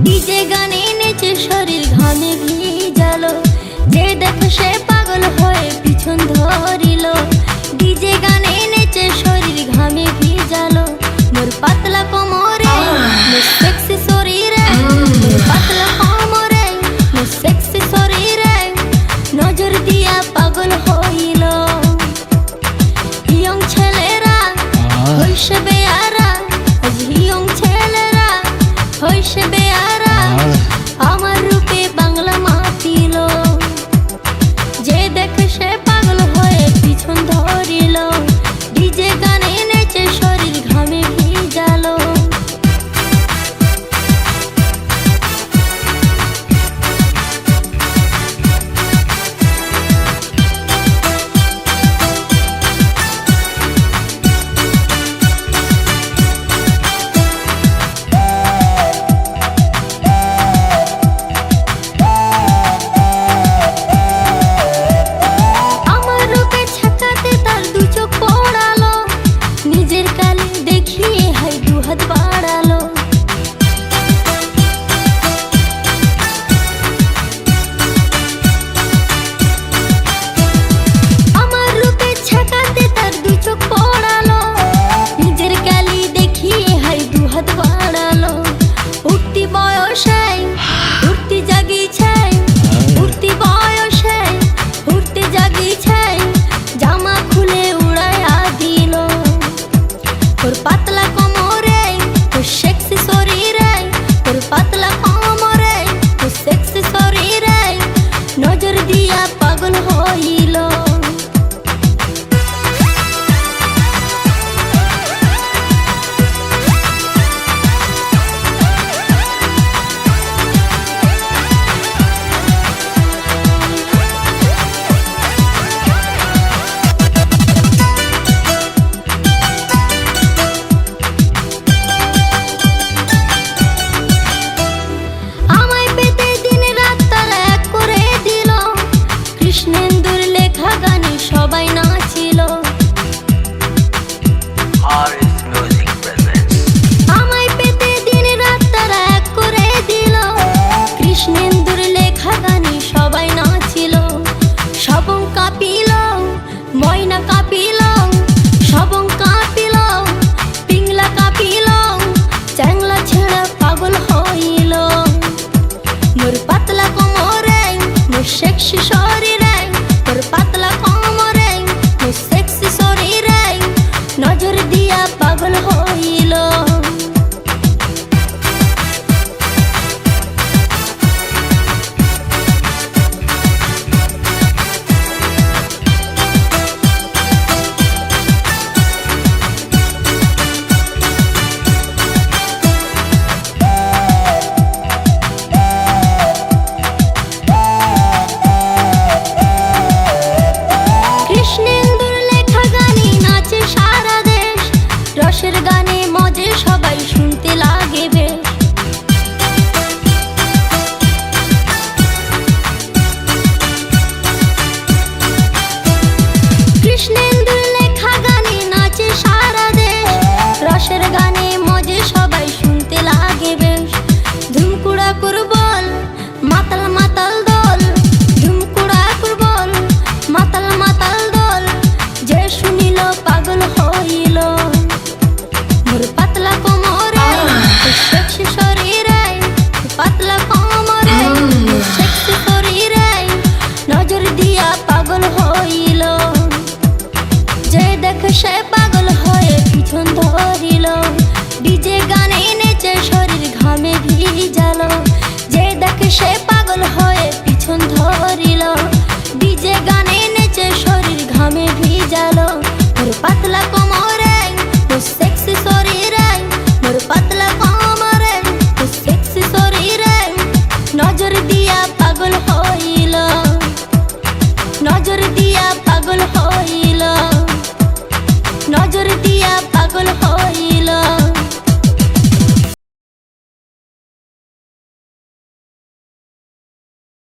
DJ গানে নেচে শরীর ঘামে ভিজালো, যে দেখে সে পাগল হয়ে পিছন ধরিল। ডিজে গানে নেচে শরীর ঘামে ভিজালো, মোর পাতলা কোমরে মোর সেক্সি শরীরে, মোর পাতলা কোমরে মোর সেক্সি শরীরে নজর দিয়া পাগল হইল। ইয়ং ছেলেরা হইছে বেয়ারা, আজ ইয়ং ছেলেরা হইছে বেয়ারা, আমার রূপে বাংলা মাতিল। যে দেখে সে পাগল হয়ে পিছন ধরিল, ডিজে গানে নেচে শরীর ঘামে ভিজালো। পাতলা কোমরে তোর সেক্সি শরীরে, তোর পাতলা কোমরে তোর সেক্সি শরীরে নজর দিয়া পাগল হইল।